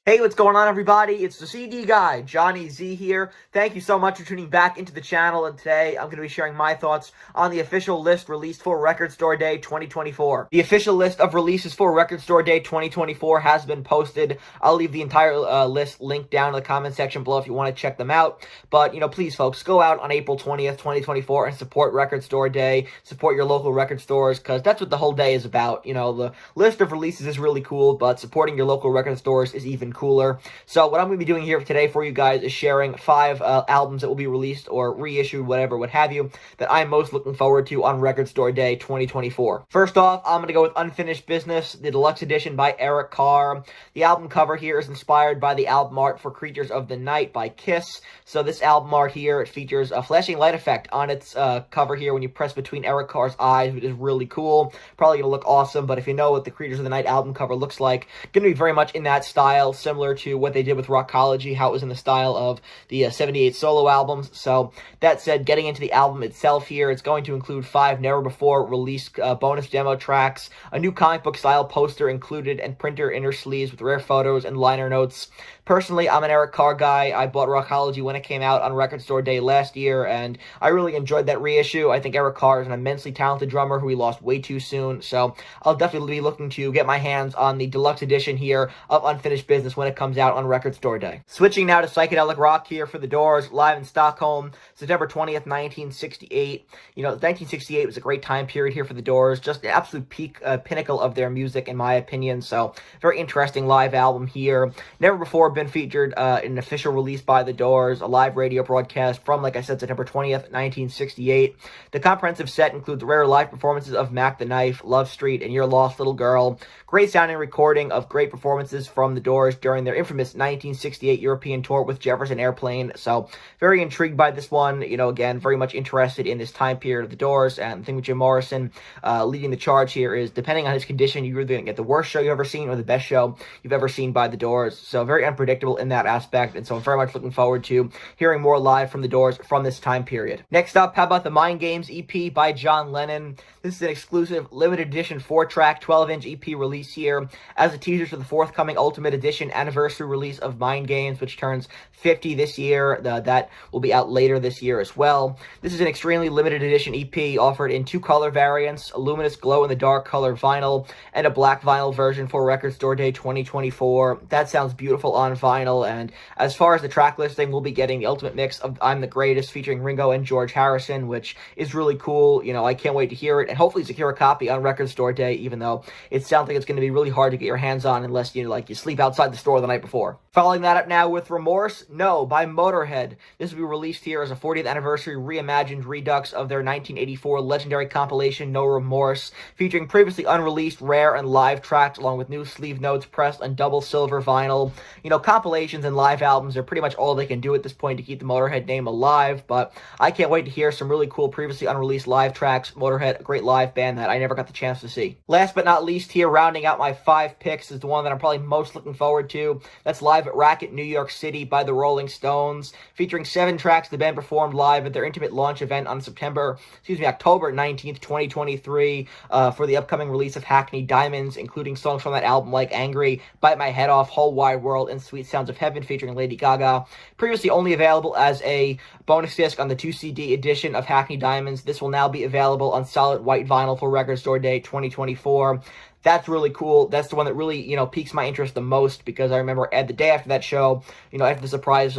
Hey, what's going on, everybody? It's the CD guy, Johnny Z here. Thank you so much for tuning back into the channel, and today I'm going to be sharing my thoughts on the official list released for Record Store Day 2024. The official list of releases for Record Store Day 2024 has been posted. I'll leave the entire list linked down in the comment section below if you want to check them out. But, please, folks, go out on April 20th, 2024 and support Record Store Day. Support your local record stores, because that's what the whole day is about. The list of releases is really cool, but supporting your local record stores is even cooler. So what I'm going to be doing here today for you guys is sharing 5 albums that will be released or reissued, whatever, what have you, that I'm most looking forward to on Record Store Day 2024. First off, I'm going to go with Unfinished Business, the deluxe edition by Eric Carr. The album cover here is inspired by the album art for Creatures of the Night by Kiss. So this album art here, it features a flashing light effect on its cover here when you press between Eric Carr's eyes, which is really cool. Probably going to look awesome, but if you know what the Creatures of the Night album cover looks like, going to be very much in that style, similar to what they did with Rockology, how it was in the style of the 78 solo albums. So that said, getting into the album itself here, it's going to include 5 never-before-released bonus demo tracks, a new comic book style poster included, and printer inner sleeves with rare photos and liner notes. Personally, I'm an Eric Carr guy. I bought Rockology when it came out on Record Store Day last year, and I really enjoyed that reissue. I think Eric Carr is an immensely talented drummer who we lost way too soon, so I'll definitely be looking to get my hands on the deluxe edition here of Unfinished Business when it comes out on Record Store Day. Switching now to psychedelic rock here for The Doors, live in Stockholm, September 20th, 1968. 1968 was a great time period here for The Doors, just the absolute peak, pinnacle of their music, in my opinion, so very interesting live album here. Never before been featured in an official release by The Doors, a live radio broadcast from, like I said, September 20th, 1968. The comprehensive set includes rare live performances of Mac the Knife, Love Street, and Your Lost Little Girl. Great sounding recording of great performances from The Doors during their infamous 1968 European tour with Jefferson Airplane. So very intrigued by this one. Again, very much interested in this time period of The Doors. And the thing with Jim Morrison leading the charge here is, depending on his condition, you're either going to get the worst show you've ever seen or the best show you've ever seen by The Doors. So very unpredictable in that aspect. And so I'm very much looking forward to hearing more live from The Doors from this time period. Next up, how about the Mind Games EP by John Lennon? This is an exclusive limited edition 4-track 12-inch EP release here as a teaser to the forthcoming Ultimate Edition anniversary release of Mind Games, which turns 50 this year. That will be out later this year as well. This is an extremely limited edition EP offered in 2 color variants, a luminous glow-in-the-dark color vinyl and a black vinyl version for Record Store Day 2024. That sounds beautiful on vinyl, and as far as the track listing, we'll be getting the ultimate mix of I'm the Greatest featuring Ringo and George Harrison, which is really cool. I can't wait to hear it and hopefully secure a copy on Record Store Day, even though it sounds like it's going to be really hard to get your hands on unless you sleep outside the store the night before. Following that up now with Remorse, No by Motorhead. This will be released here as a 40th anniversary reimagined redux of their 1984 legendary compilation No Remorse, featuring previously unreleased rare and live tracks along with new sleeve notes pressed on double silver vinyl. Compilations and live albums are pretty much all they can do at this point to keep the Motorhead name alive, but I can't wait to hear some really cool previously unreleased live tracks. Motorhead, a great live band that I never got the chance to see. Last but not least here, rounding out my 5 picks, is the one that I'm probably most looking forward to. That's Live at Racket, New York City by the Rolling Stones, featuring 7 tracks the band performed live at their intimate launch event on October 19th, 2023, for the upcoming release of Hackney Diamonds, including songs from that album like Angry, Bite My Head Off, Whole Wide World, and Sweet Sounds of Heaven featuring Lady Gaga. Previously only available as a bonus disc on the 2 CD edition of Hackney Diamonds, this will now be available on solid white vinyl for Record Store Day 2024. That's really cool. That's the one that really, piques my interest the most, because I remember at the day after that show, after the surprise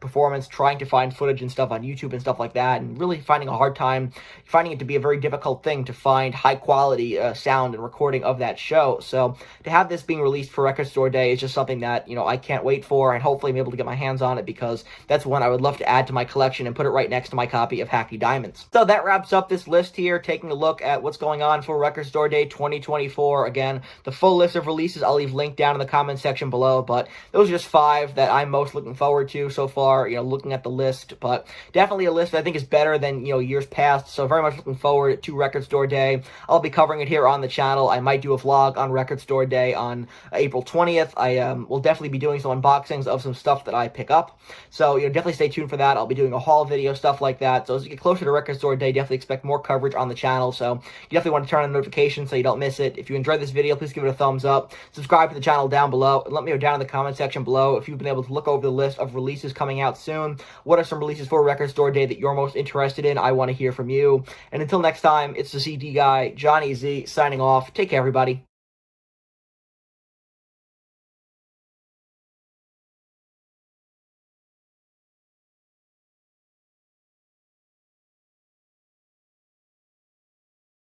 performance, trying to find footage and stuff on YouTube and stuff like that, and really finding a hard time, finding it to be a very difficult thing to find high-quality sound and recording of that show. So to have this being released for Record Store Day is just something that, I can't wait for, and hopefully I'm able to get my hands on it, because that's one I would love to add to my collection and put it right next to my copy of Hackney Diamonds. So that wraps up this list here, taking a look at what's going on for Record Store Day 2024. Again, the full list of releases I'll leave linked down in the comment section below, but those are just 5 that I'm most looking forward to so far, looking at the list. But definitely a list that I think is better than, years past, so very much looking forward to Record Store Day. I'll be covering it here on the channel. I might do a vlog on Record Store Day on April 20th. I will definitely be doing some unboxings of some stuff that I pick up, so definitely stay tuned for that. I'll be doing a haul video, stuff like that. So as you get closer to Record Store Day, definitely expect more coverage on the channel, so you definitely want to turn on the notifications so you don't miss it. If you enjoy enjoyed this video, please give it a thumbs up. Subscribe to the channel down below, and let me know down in the comment section below if you've been able to look over the list of releases coming out soon. What are some releases for Record Store Day that you're most interested in? I want to hear from you. And until next time, it's the CD guy, Johnny Z, signing off. Take care, everybody.